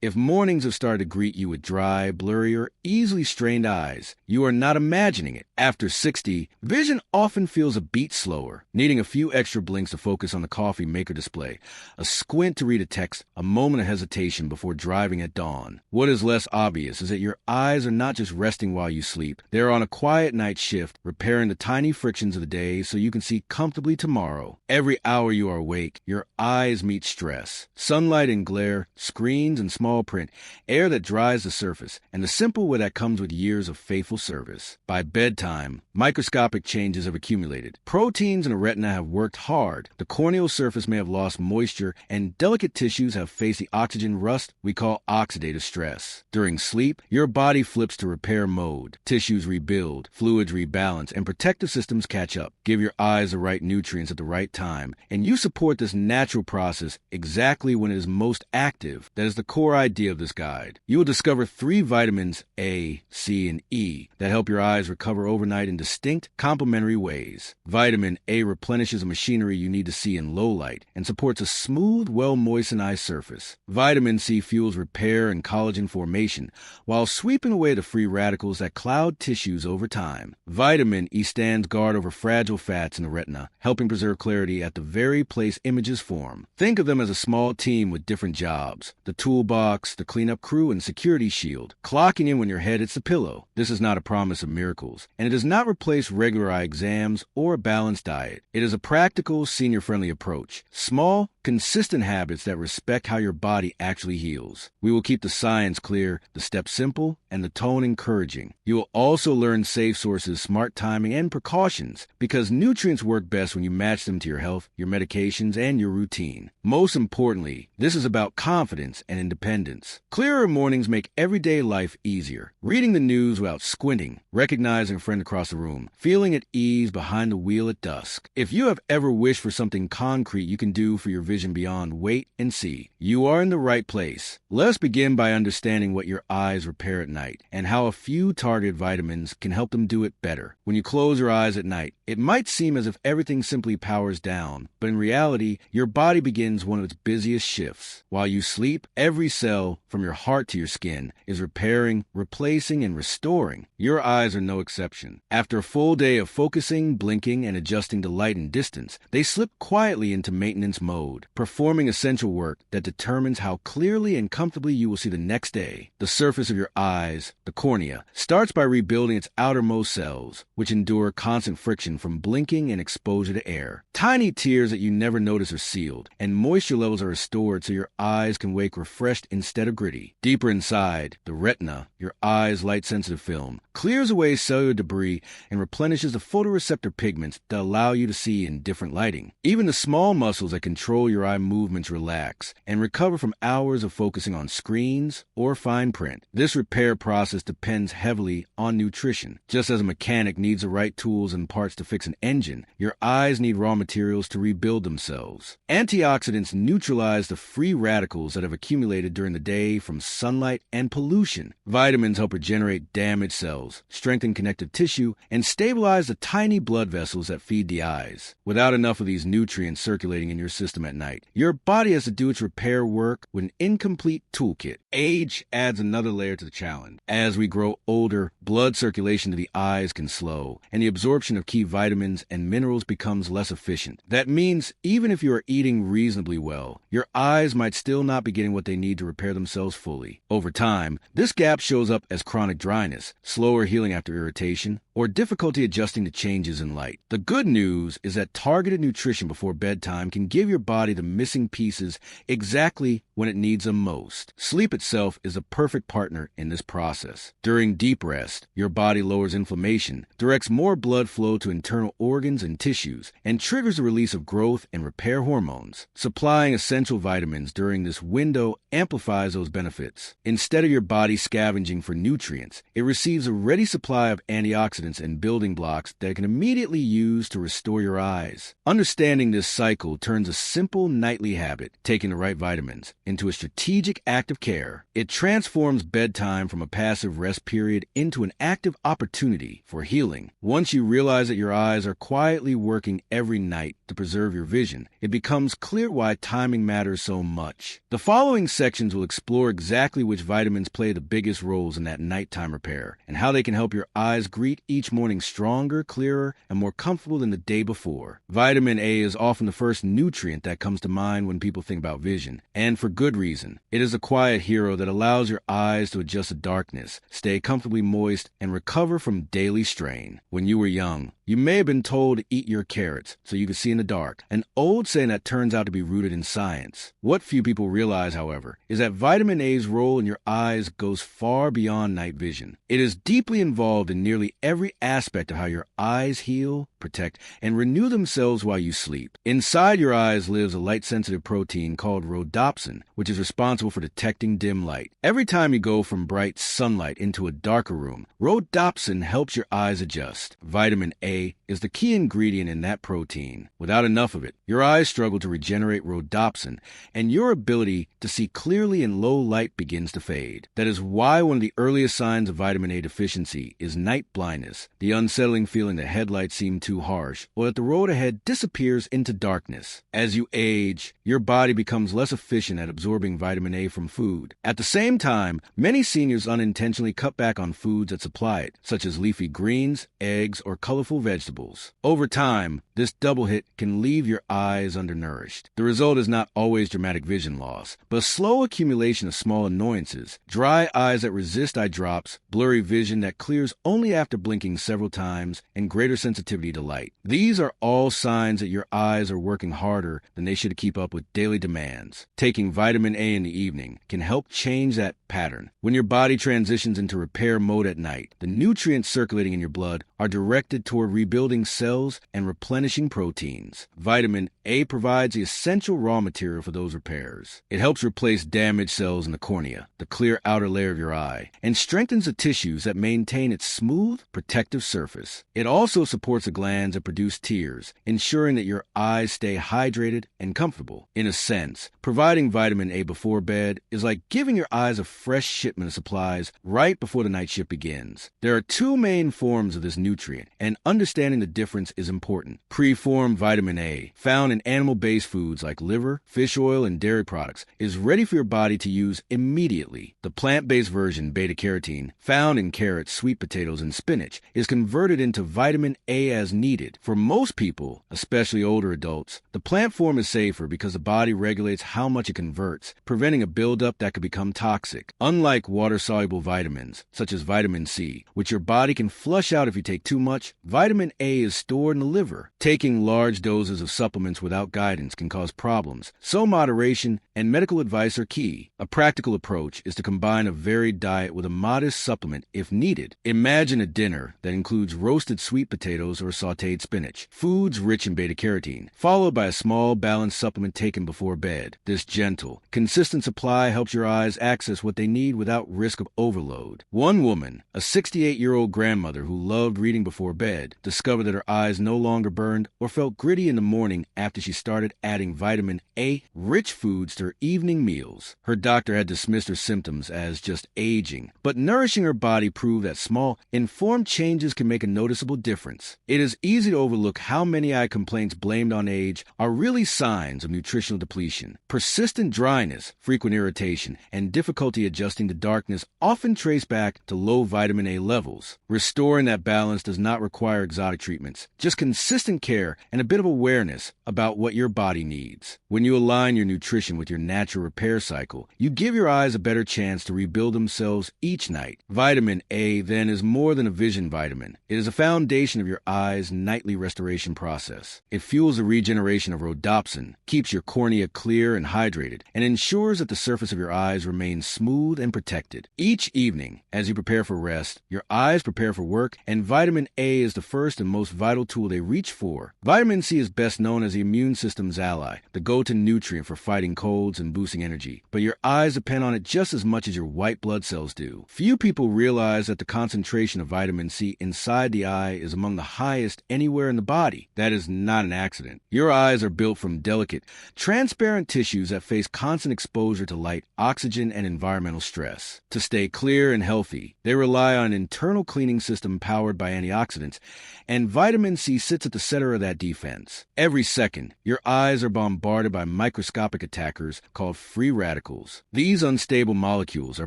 If mornings have started to greet you with dry, blurry, or easily strained eyes, you are not imagining it. After 60, vision often feels a beat slower, needing a few extra blinks to focus on the coffee maker display, a squint to read a text, a moment of hesitation before driving at dawn. What is less obvious is that your eyes are not just resting while you sleep. They are on a quiet night shift, repairing the tiny frictions of the day so you can see comfortably tomorrow. Every hour you are awake, your eyes meet stress. Sunlight and glare, screens and small print, air that dries the surface, and the simple way that comes with years of faithful service. By bedtime, microscopic changes have accumulated. Proteins in the retina have worked hard. The corneal surface may have lost moisture, and delicate tissues have faced the oxygen rust we call oxidative stress. During sleep, your body flips to repair mode. Tissues rebuild, fluids rebalance, and protective systems catch up. Give your eyes the right nutrients at the right time, and you support this natural process exactly when it is most active. That is the core idea of this guide. You will discover 3 vitamins A, C, and E that help your eyes recover overnight in distinct, complementary ways. Vitamin A replenishes the machinery you need to see in low light and supports a smooth, well-moistened eye surface. Vitamin C fuels repair and collagen formation while sweeping away the free radicals that cloud tissues over time. Vitamin E stands guard over fragile fats in the retina, helping preserve clarity at the very place images form. Think of them as a small team with different jobs: the toolbox, the cleanup crew, and security shield, clocking in when your head hits the pillow. This is not a promise of miracles, and it does not replace regular eye exams or a balanced diet. It is a practical, senior-friendly approach. Small, consistent habits that respect how your body actually heals. We will keep the science clear, the steps simple, and the tone encouraging. You will also learn safe sources, smart timing, and precautions, because nutrients work best when you match them to your health, your medications, and your routine. Most importantly, this is about confidence and independence. Clearer mornings make everyday life easier. Reading the news without squinting, recognizing a friend across the room, feeling at ease behind the wheel at dusk. If you have ever wished for something concrete you can do for your vision beyond wait and see, you are in the right place. Let's begin by understanding what your eyes repair at night and how a few targeted vitamins can help them do it better. When you close your eyes at night, it might seem as if everything simply powers down, but in reality, your body begins one of its busiest shifts. While you sleep, every cell, from your heart to your skin, is repairing, replacing, and restoring. Your eyes are no exception. After a full day of focusing, blinking, and adjusting to light and distance, they slip quietly into maintenance mode, performing essential work that determines how clearly and comfortably you will see the next day. The surface of your eyes, the cornea, starts by rebuilding its outermost cells, which endure constant friction from blinking and exposure to air. Tiny tears that you never notice are sealed, and moisture levels are restored so your eyes can wake refreshed instead of gritty. Deeper inside, the retina, your eye's light-sensitive film, clears away cellular debris and replenishes the photoreceptor pigments that allow you to see in different lighting. Even the small muscles that control your eye movements relax and recover from hours of focusing on screens or fine print. This repair process depends heavily on nutrition. Just as a mechanic needs the right tools and parts to fix an engine, your eyes need raw materials to rebuild themselves. Antioxidants neutralize the free radicals that have accumulated during the day from sunlight and pollution. Vitamins help regenerate damaged cells, strengthen connective tissue, and stabilize the tiny blood vessels that feed the eyes. Without enough of these nutrients circulating in your system at night, your body has to do its repair work with an incomplete toolkit. Age adds another layer to the challenge. As we grow older, blood circulation to the eyes can slow, and the absorption of key vitamins and minerals becomes less efficient. That means even if you are eating reasonably well, your eyes might still not be getting what they need to repair themselves fully. Over time, this gap shows up as chronic dryness, slower healing after irritation, or difficulty adjusting to changes in light. The good news is that targeted nutrition before bedtime can give your body the missing pieces exactly when it needs them most. Sleep itself is a perfect partner in this process. During deep rest, your body lowers inflammation, directs more blood flow to internal organs and tissues, and triggers the release of growth and repair hormones. Supplying essential vitamins during this window amplifies those benefits. Instead of your body scavenging for nutrients, it receives a ready supply of antioxidants and building blocks that it can immediately use to restore your eyes. Understanding this cycle turns a simple simple nightly habit, taking the right vitamins, into a strategic act of care. It transforms bedtime from a passive rest period into an active opportunity for healing. Once you realize that your eyes are quietly working every night to preserve your vision, it becomes clear why timing matters so much. The following sections will explore exactly which vitamins play the biggest roles in that nighttime repair, and how they can help your eyes greet each morning stronger, clearer, and more comfortable than the day before. Vitamin A is often the first nutrient that comes to mind when people think about vision, and for good reason. It is a quiet hero that allows your eyes to adjust to darkness, stay comfortably moist, and recover from daily strain. When you were young, you may have been told to eat your carrots so you could see in the dark, an old saying that turns out to be rooted in science. What few people realize, however, is that vitamin A's role in your eyes goes far beyond night vision. It is deeply involved in nearly every aspect of how your eyes heal, protect, and renew themselves while you sleep. Inside your eyes lives a light-sensitive protein called rhodopsin, which is responsible for detecting dim light. Every time you go from bright sunlight into a darker room, rhodopsin helps your eyes adjust. Vitamin A is the key ingredient in that protein. Without enough of it, your eyes struggle to regenerate rhodopsin, and your ability to see clearly in low light begins to fade. That is why one of the earliest signs of vitamin A deficiency is night blindness, the unsettling feeling that headlights seem too harsh, or that the road ahead disappears into darkness. As you age, your body becomes less efficient at absorbing vitamin A from food. At the same time, many seniors unintentionally cut back on foods that supply it, such as leafy greens, eggs, or colorful vegetables. Over time, this double hit can leave your eyes undernourished. The result is not always dramatic vision loss, but a slow accumulation of small annoyances, dry eyes that resist eye drops, blurry vision that clears only after blinking several times, and greater sensitivity to light. These are all signs that your eyes are working harder than they should to keep up with daily demands. Taking vitamin A in the evening can help change that pattern. When your body transitions into repair mode at night, the nutrients circulating in your blood are directed toward rebuilding cells and replenishing proteins. Vitamin A provides the essential raw material for those repairs. It helps replace damaged cells in the cornea, the clear outer layer of your eye, and strengthens the tissues that maintain its smooth, protective surface. It also supports the glands that produce tears, ensuring that your eyes stay hydrated and comfortable. In a sense, providing vitamin A before bed is like giving your eyes a fresh shipment of supplies right before the night shift begins. There are two main forms of this nutrient, and understanding the difference is important. Preformed vitamin A, found in animal-based foods like liver, fish oil, and dairy products, is ready for your body to use immediately. The plant-based version, beta-carotene, found in carrots, sweet potatoes, and spinach, is converted into vitamin A as needed. For most people, especially older adults, the plant form is safer because the body regulates how much it converts, preventing a buildup that could become toxic. Unlike water-soluble vitamins, such as vitamin C, which your body can flush out if you take too much, vitamin A is stored in the liver. Taking large doses of supplements without guidance can cause problems, so moderation and medical advice are key. A practical approach is to combine a varied diet with a modest supplement if needed. Imagine a dinner that includes roasted sweet potatoes or sautéed spinach, foods rich in beta-carotene, followed by a small balanced supplement taken before bed. This gentle, consistent supply helps your eyes access what they need without risk of overload. One woman, a 68-year-old grandmother who loved reading before bed, discovered that her eyes no longer burned or felt gritty in the morning after she started adding vitamin A-rich foods to her evening meals. Her doctor had dismissed her symptoms as just aging, but nourishing her body proved that small, informed changes can make a noticeable difference. It is easy to overlook how many eye complaints blamed on age are really signs of nutritional depletion. Persistent dryness, frequent irritation, and difficulty adjusting to darkness often trace back to low vitamin A levels. Restoring that balance does not require exotic treatments, just consistent care and a bit of awareness about what your body needs. When you align your nutrition with your natural repair cycle, you give your eyes a better chance to rebuild themselves each night. Vitamin A, then, is more than a vision vitamin. It is a foundation of your eye's nightly restoration process. It fuels the regeneration of rhodopsin, keeps your cornea clear and hydrated, and ensures that the surface of your eyes remains smooth and protected. Each evening, as you prepare for rest, your eyes prepare for work, and vitamin A is the first and most vital tool they reach for. Vitamin C is best known as the immune system's ally, the go-to nutrient for fighting colds, colds and boosting energy, but your eyes depend on it just as much as your white blood cells do. Few people realize that the concentration of vitamin C inside the eye is among the highest anywhere in the body. That is not an accident. Your eyes are built from delicate, transparent tissues that face constant exposure to light, oxygen, and environmental stress. To stay clear and healthy, they rely on an internal cleaning system powered by antioxidants, and vitamin C sits at the center of that defense. Every second, your eyes are bombarded by microscopic attackers called free radicals. These unstable molecules are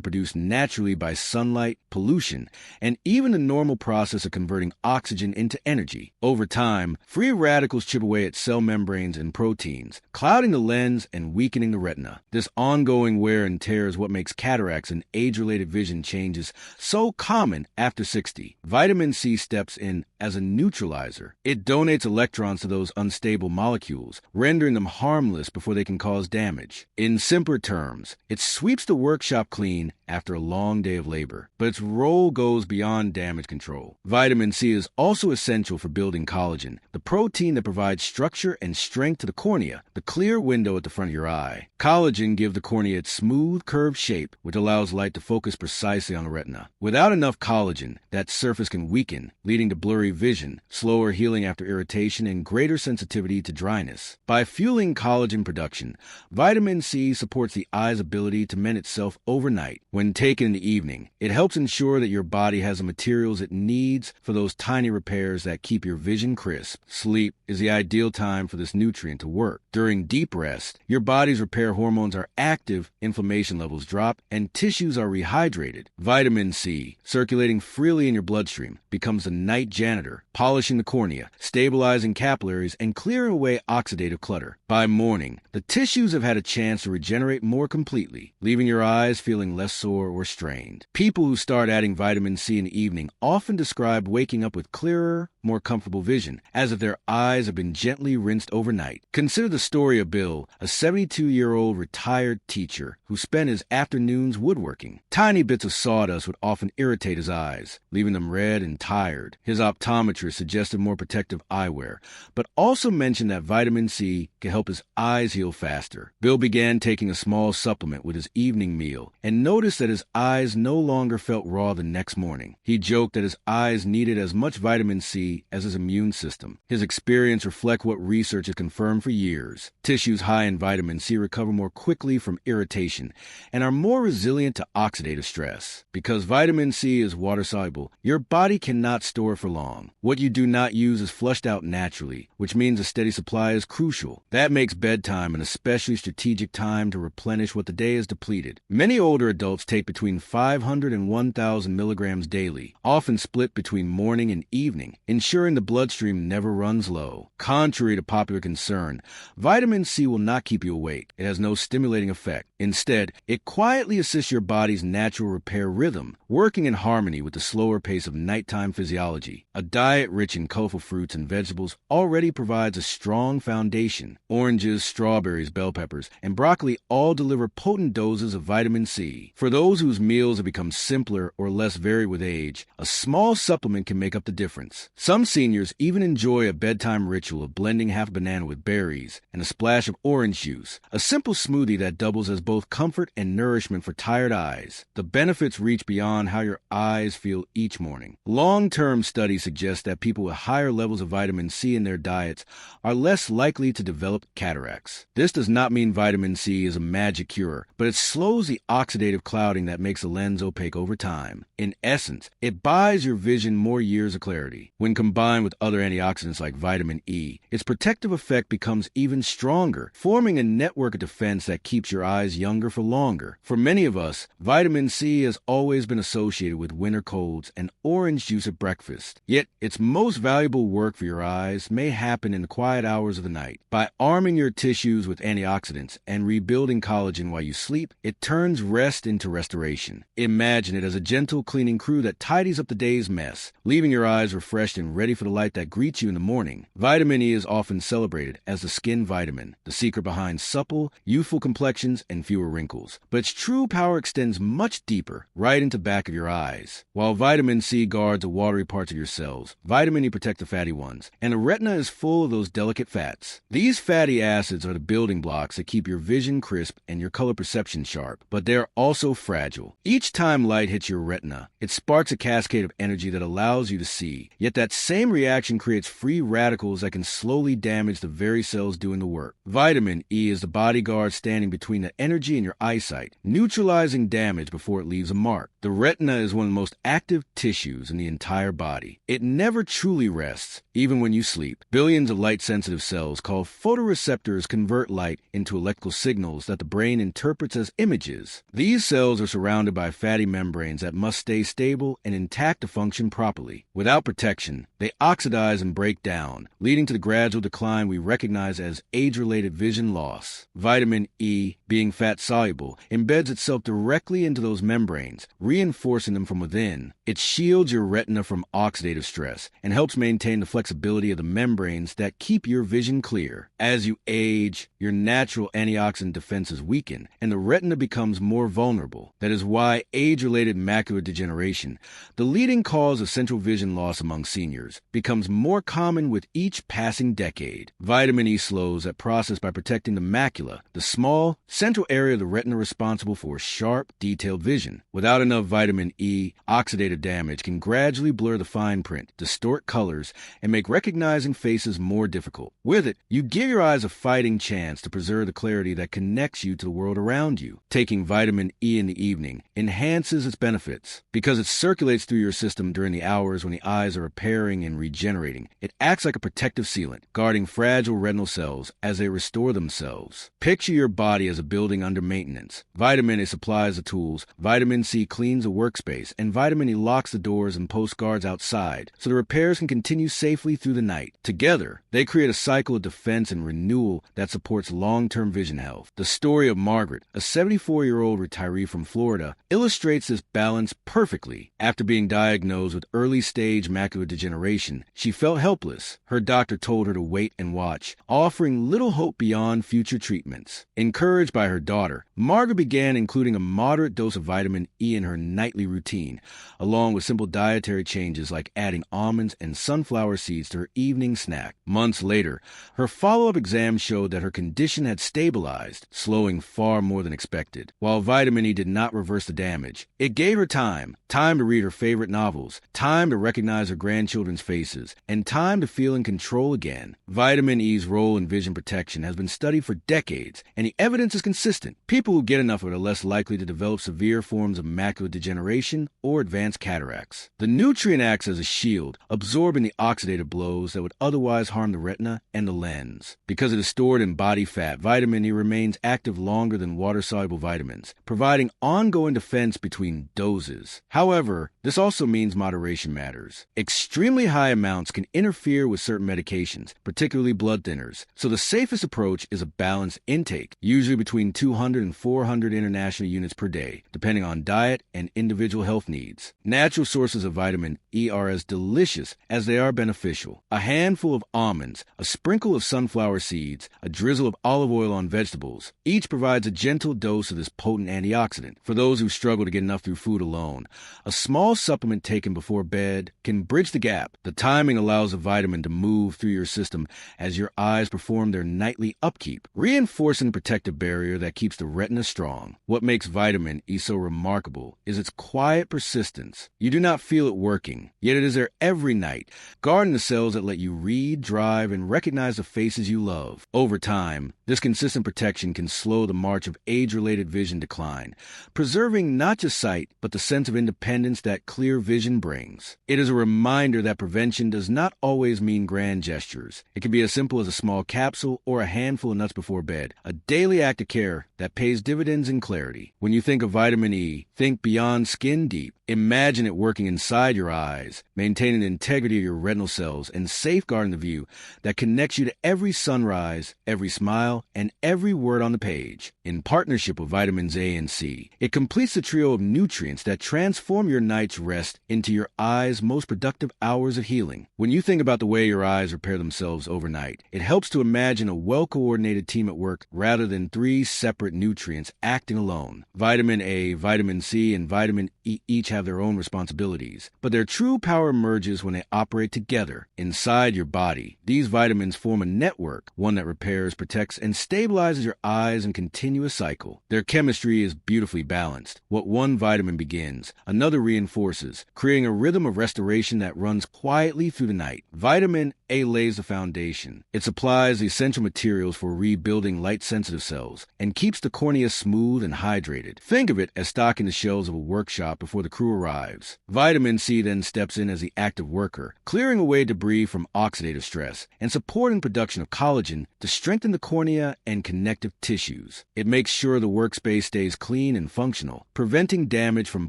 produced naturally by sunlight, pollution, and even the normal process of converting oxygen into energy. Over time, free radicals chip away at cell membranes and proteins, clouding the lens and weakening the retina. This ongoing wear and tear is what makes cataracts and age-related vision changes so common after 60. Vitamin C steps in as a neutralizer. It donates electrons to those unstable molecules, rendering them harmless before they can cause damage. In simpler terms, it sweeps the workshop clean after a long day of labor, but its role goes beyond damage control. Vitamin C is also essential for building collagen, the protein that provides structure and strength to the cornea, the clear window at the front of your eye. Collagen gives the cornea its smooth, curved shape, which allows light to focus precisely on the retina. Without enough collagen, that surface can weaken, leading to blurry vision, slower healing after irritation, and greater sensitivity to dryness. By fueling collagen production, vitamin C supports the eye's ability to mend itself overnight. When taken in the evening, it helps ensure that your body has the materials it needs for those tiny repairs that keep your vision crisp. Sleep is the ideal time for this nutrient to work. During deep rest, your body's repair hormones are active, inflammation levels drop, and tissues are rehydrated. Vitamin C, circulating freely in your bloodstream, becomes the night janitor, polishing the cornea, stabilizing capillaries, and clearing away oxidative clutter. By morning, the tissues have had a chance to regenerate more completely, leaving your eyes feeling less sore or strained. People who start adding vitamin C in the evening often describe waking up with clearer, more comfortable vision, as if their eyes have been gently rinsed overnight. Consider the story of Bill, a 72-year-old retired teacher who spent his afternoons woodworking. Tiny bits of sawdust would often irritate his eyes, leaving them red and tired. His optometrist suggested more protective eyewear, but also mentioned that vitamin C could help his eyes heal faster. Bill began taking a small supplement with his evening meal and noticed that his eyes no longer felt raw the next morning. He joked that his eyes needed as much vitamin C as his immune system. His experience reflects what research has confirmed for years. Tissues high in vitamin C recover more quickly from irritation and are more resilient to oxidative stress. Because vitamin C is water-soluble, your body cannot store it for long. What you do not use is flushed out naturally, which means a steady supply is crucial. That makes bedtime an especially strategic time to replenish what the day has depleted. Many older adults take between 500 and 1,000 milligrams daily, often split between morning and evening, ensuring the bloodstream never runs low. Contrary to popular concern, vitamin C will not keep you awake. It has no stimulating effect. Instead, it quietly assists your body's natural repair rhythm, working in harmony with the slower pace of nighttime physiology. A diet rich in colorful fruits and vegetables already provides a strong foundation. Oranges, strawberries, bell peppers, and broccoli all deliver potent doses of vitamin C. For those whose meals have become simpler or less varied with age, a small supplement can make up the difference. Some seniors even enjoy a bedtime ritual of blending half a banana with berries and a splash of orange juice, a simple smoothie that doubles as both comfort and nourishment for tired eyes. The benefits reach beyond how your eyes feel each morning. Long-term studies suggest that people with higher levels of vitamin C in their diets are less likely to develop cataracts. This does not mean vitamin C is a magic cure, but it slows the oxidative clouding that makes the lens opaque over time. In essence, it buys your vision more years of clarity. When combined with other antioxidants like vitamin E, its protective effect becomes even stronger, forming a network of defense that keeps your eyes younger for longer. For many of us, vitamin C has always been associated with winter colds and orange juice at breakfast. Yet, its most valuable work for your eyes may happen in the quiet hours of the night. By arming your tissues with antioxidants and rebuilding collagen while you sleep, it turns rest into to restoration. Imagine it as a gentle cleaning crew that tidies up the day's mess, leaving your eyes refreshed and ready for the light that greets you in the morning. Vitamin E is often celebrated as the skin vitamin, the secret behind supple, youthful complexions and fewer wrinkles. But its true power extends much deeper, right into the back of your eyes. While vitamin C guards the watery parts of your cells, vitamin E protects the fatty ones, and the retina is full of those delicate fats. These fatty acids are the building blocks that keep your vision crisp and your color perception sharp, but they're also fragile. Each time light hits your retina, it sparks a cascade of energy that allows you to see. Yet that same reaction creates free radicals that can slowly damage the very cells doing the work. Vitamin E is the bodyguard standing between the energy and your eyesight, neutralizing damage before it leaves a mark. The retina is one of the most active tissues in the entire body. It never truly rests, even when you sleep. Billions of light-sensitive cells called photoreceptors convert light into electrical signals that the brain interprets as images. These cells are surrounded by fatty membranes that must stay stable and intact to function properly. Without protection, they oxidize and break down, leading to the gradual decline we recognize as age-related vision loss. Vitamin E, being fat-soluble, embeds itself directly into those membranes, reinforcing them from within. It shields your retina from oxidative stress and helps maintain the flexibility of the membranes that keep your vision clear. As you age, your natural antioxidant defenses weaken, and the retina becomes more vulnerable. That is why age-related macular degeneration, the leading cause of central vision loss among seniors, becomes more common with each passing decade. Vitamin E slows that process by protecting the macula, the small, central area of the retina responsible for sharp, detailed vision. Without enough vitamin E, oxidative damage can gradually blur the fine print, distort colors, and make recognizing faces more difficult. With it, you give your eyes a fighting chance to preserve the clarity that connects you to the world around you. Taking vitamin E in the evening enhances its benefits. Because it circulates through your system during the hours when the eyes are repairing and regenerating, it acts like a protective sealant, guarding fragile retinal cells as they restore themselves. Picture your body as a building under maintenance. Vitamin E supplies the tools, vitamin C cleans the workspace, and vitamin E locks the doors and posts guards outside, so the repairs can continue safely through the night. Together, they create a cycle of defense and renewal that supports long-term vision health. The story of Margaret, a 74-year-old retiree from Florida, illustrates this balance perfectly. After being diagnosed with early-stage macular degeneration, she felt helpless. Her doctor told her to wait and watch, offering little hope beyond future treatments. Encouraged by her daughter, Margaret began including a moderate dose of vitamin E in her nightly routine, along with simple dietary changes like adding almonds and sunflower seeds to her evening snack. Months later, her follow-up exams showed that her condition had stabilized, slowing far more than expected. While vitamin E did not reverse the damage, it gave her time to read her favorite novels, time to recognize her grandchildren's faces, and time to feel in control again. Vitamin E's role in vision protection has been studied for decades, and the evidence is consistent. People who get enough of it are less likely to develop severe forms of macular degeneration or advanced cataracts. The nutrient acts as a shield, absorbing the oxidative blows that would otherwise harm the retina and the lens. Because it is stored in body fat, vitamin E remains active longer than water-soluble vitamins, providing ongoing defense between doses. However, this also means moderation matters. Extremely high amounts can interfere with certain medications, particularly blood thinners, so the safest approach is a balanced intake, usually between 200 and 400 international units per day, depending on diet and individual health needs. Natural sources of vitamin E are as delicious as they are beneficial. A handful of almonds, a sprinkle of sunflower seeds, a drizzle of olive oil on vegetables, each provides a gentle dose of this potent antioxidant. For those who struggle to get enough through food alone, a small supplement taken before bed can bridge the gap. The timing allows the vitamin to move through your system as your eyes perform their nightly upkeep, reinforcing the protective barrier that keeps the retina strong. What makes vitamin E so remarkable is its quiet persistence. You do not feel it working, yet it is there every night, guarding the cells that let you read, drive, and recognize the faces you love. Over time, this consistent protection can slow the march of age-related vision decline, preserving not just sight, but the sense of independence that clear vision brings. It is a reminder that prevention does not always mean grand gestures. It can be as simple as a small capsule or a handful of nuts before bed, a daily act of care that pays dividends in clarity. When you think of vitamin E, think beyond skin deep. Imagine it working inside your eyes, maintaining the integrity of your retinal cells and safeguarding the view that connects you to every sunrise, every smile, smile, and every word on the page. In partnership with vitamins A and C, it completes the trio of nutrients that transform your night's rest into your eye's most productive hours of healing. When you think about the way your eyes repair themselves overnight, it helps to imagine a well-coordinated team at work rather than three separate nutrients acting alone. Vitamin A, vitamin C, and vitamin E each have their own responsibilities, but their true power emerges when they operate together inside your body. These vitamins form a network, one that repairs, protects, and stabilizes your eyes in continuous cycle. Their chemistry is beautifully balanced. What one vitamin begins, another reinforces, creating a rhythm of restoration that runs quietly through the night. Vitamin A lays the foundation. It supplies the essential materials for rebuilding light-sensitive cells and keeps the cornea smooth and hydrated. Think of it as stocking the shelves of a workshop before the crew arrives. Vitamin C then steps in as the active worker, clearing away debris from oxidative stress and supporting production of collagen to strengthen the cornea and connective tissues. It makes sure the workspace stays clean and functional, preventing damage from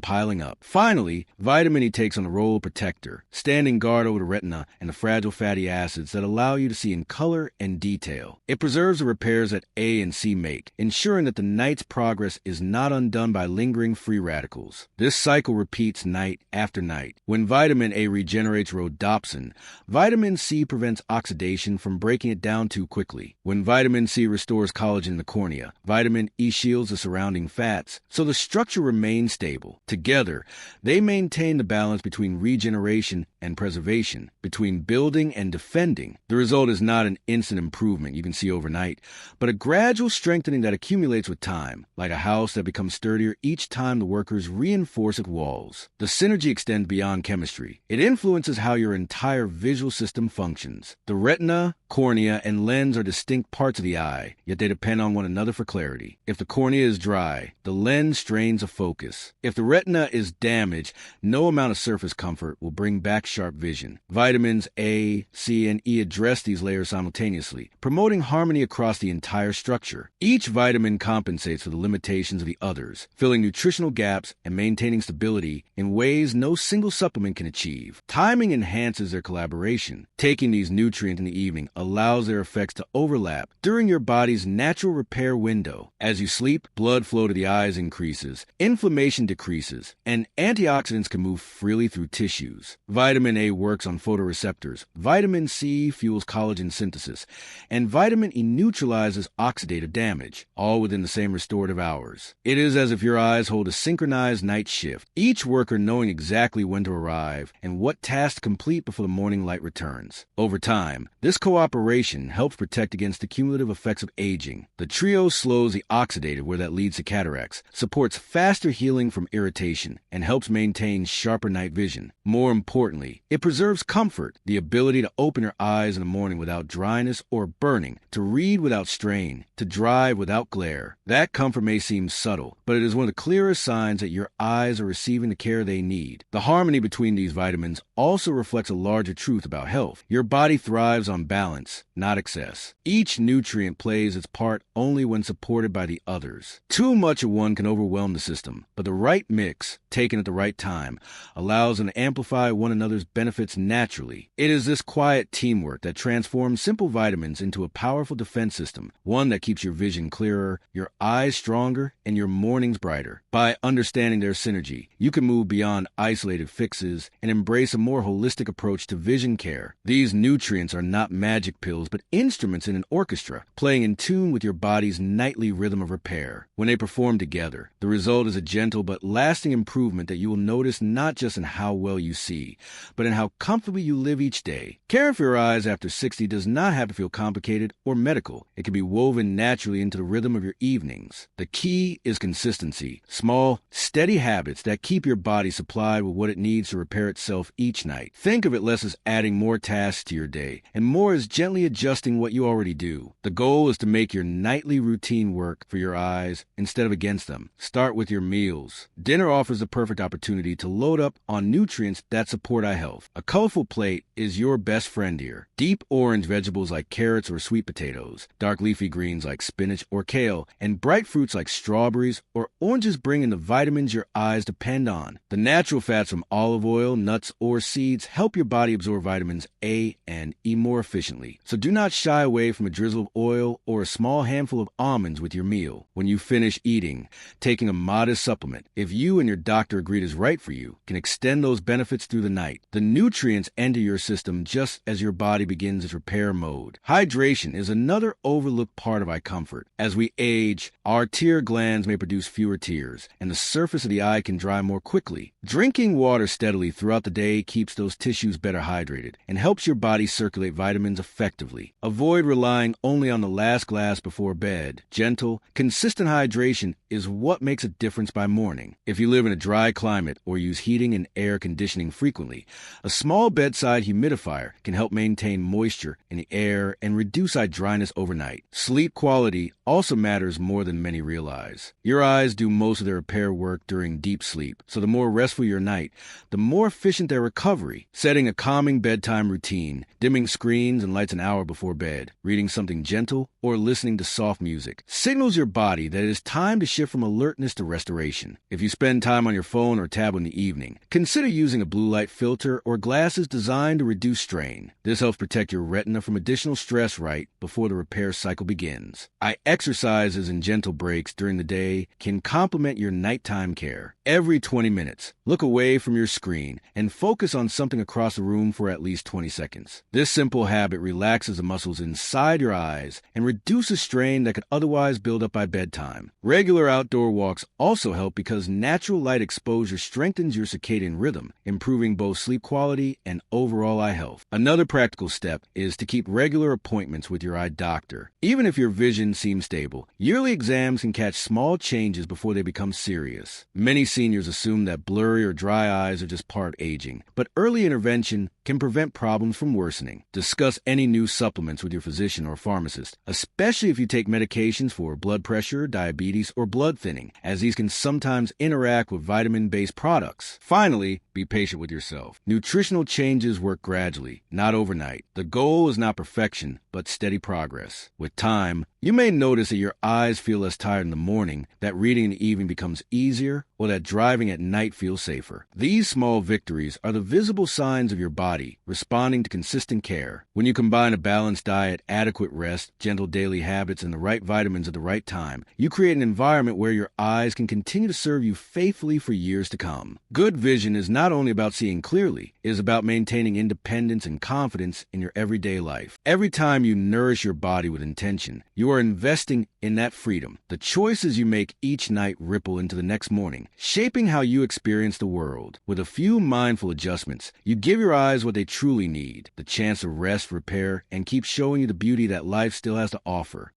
piling up. Finally, vitamin E takes on the role of protector, standing guard over the retina and the fragile fatty acids that allow you to see in color and detail. It preserves the repairs that A and C make, ensuring that the night's progress is not undone by lingering free radicals. This cycle repeats night after night. When vitamin A regenerates rhodopsin, vitamin C prevents oxidation from breaking it down too quickly. When vitamin C restores collagen in the cornea, vitamin E shields the surrounding fats, so the structure remains stable. Together, they maintain the balance between regeneration and preservation, between building and defending. The result is not an instant improvement you can see overnight, but a gradual strengthening that accumulates with time, like a house that becomes sturdier each time the workers reinforce its walls. The synergy extends beyond chemistry. It influences how your entire visual system functions. The retina, cornea, and lens are distinct parts of the eye, yet they depend on one another for clarity. If the cornea is dry, the lens strains a focus. If the retina is damaged, no amount of surface comfort will bring back sharp vision. Vitamins A, C, and E address these layers simultaneously, promoting harmony across the entire structure. Each vitamin compensates for the limitations of the others, filling nutritional gaps and maintaining stability in ways no single supplement can achieve. Timing enhances their collaboration. Taking these nutrients in the evening allows their effects to overlap during your body's natural repair window. As you sleep, blood flow to the eyes increases, inflammation decreases, and antioxidants can move freely through tissues. Vitamin A works on photoreceptors, vitamin C fuels collagen synthesis, and vitamin E neutralizes oxidative damage, all within the same restorative hours. It is as if your eyes hold a synchronized night shift, each worker knowing exactly when to arrive and what tasks to complete before the morning light returns. Over time, this cooperation helps protect against the cumulative effects of aging. The trio slows the oxidative where that leads to cataracts, supports faster healing from irritation, and helps maintain sharper night vision. More importantly, it preserves comfort, the ability to open your eyes in the morning without dryness or burning, to read without strain, to drive without glare. That comfort may seem subtle, but it is one of the clearest signs that your eyes are receiving the care they need. The harmony between these vitamins also reflects a larger truth about health. Your body thrives on balance, not excess. Each nutrient plays its part only when supported by the others. Too much of one can overwhelm the system, but the right mix, taken at the right time, allows them to amplify one another's benefits naturally. It is this quiet teamwork that transforms simple vitamins into a powerful defense system, one that keeps your vision clearer, your eyes stronger, and your mornings brighter. By understanding their synergy, you can move beyond isolated fixes and embrace a more holistic approach to vision care. These nutrients are not magic pills, but instruments in an orchestra, playing in tune with your body's nightly rhythm of repair. When they perform together, the result is a gentle but lasting improvement that you will notice not just in how well you see, but in how comfortably you live each day. Caring for your eyes after 60 does not have to feel complicated or medical. It can be woven naturally into the rhythm of your evenings. The key is consistency. Small, steady habits that keep your body supplied with what it needs to repair itself each night. Think of it less as adding more tasks to your day and more as gently adjusting what you already do. The goal is to make your nightly routine work for your eyes instead of against them. Start with your meals. Dinner offers the perfect opportunity to load up on nutrients that support eye health. A colorful plate is your best friend here. Deep orange vegetables like carrots or sweet potatoes, dark leafy greens like spinach or kale, and bright fruits like strawberries or oranges bring in the vitamins your eyes depend on. The natural fats from olive oil, nuts, or seeds help your body absorb vitamins A and E more efficiently. So do not shy away from a drizzle of oil or a small handful of almonds with your meal. When you finish eating, taking a modest supplement, if you and your doctor agreed is right for you, can extend those benefits through the night. The nutrients enter your system just as your body begins its repair mode. Hydration is another overlooked part of eye comfort. As we age, our tear glands may produce fewer tears, and the surface of the eye can dry more quickly. Drinking water steadily throughout the day keeps those tissues better hydrated and helps your body circulate vitamins effectively. Avoid relying only on the last glass before bed. Gentle, consistent hydration is what makes a difference by morning. If you live in a dry climate or use heating and air conditioning frequently, a small bedside humidifier can help maintain moisture in the air and reduce eye dryness overnight. Sleep quality also matters more than many realize. Your eyes do most of their repair work during deep sleep, so the more restful your night, the more efficient their recovery. Setting a calming bedtime routine, dimming screens and lights an hour before bed, reading something gentle, or listening to soft music signals your body that it is time to shift from alertness to restoration. If you spend time on your phone or tablet in the evening, consider using a blue light filter or glasses designed to reduce strain. This helps protect your retina from additional stress right before the repair cycle begins. Eye exercises and gentle breaks during the day can complement your nighttime care. Every 20 minutes, look away from your screen and focus on something across the room for at least 20 seconds. This simple habit relaxes the muscles inside your eyes and reduces strain that could otherwise build up by bedtime. Regular outdoor walks also help because natural light exposure strengthens your circadian rhythm, improving both sleep quality and overall eye health. Another practical step is to keep regular appointments with your eye doctor. Even if your vision seems stable, yearly exams can catch small changes before they become serious. Many seniors assume that blurry or dry eyes are just part of aging, but early intervention can prevent problems from worsening. Discuss any new supplements with your physician or pharmacist, especially if you take medications for blood pressure, diabetes, or blood thinning, as these can sometimes interact with vitamin-based products. Finally, be patient with yourself. Nutritional changes work gradually, not overnight. The goal is not perfection, but steady progress. With time, you may notice that your eyes feel less tired in the morning, that reading in the evening becomes easier, or that driving at night feels safer. These small victories are the visible signs of your body responding to consistent care. When you combine a balanced diet, adequate rest, gentle daily habits, and the right vitamins at the right time, you create an environment where your eyes can continue to serve you faithfully for years to come. Good vision is not only about seeing clearly, it is about maintaining independence and confidence in your everyday life. Every time you nourish your body with intention, you are investing in that freedom. The choices you make each night ripple into the next morning, shaping how you experience the world. With a few mindful adjustments, you give your eyes what they truly need, the chance to rest, repair, and keep showing you the beauty that life still has to offer.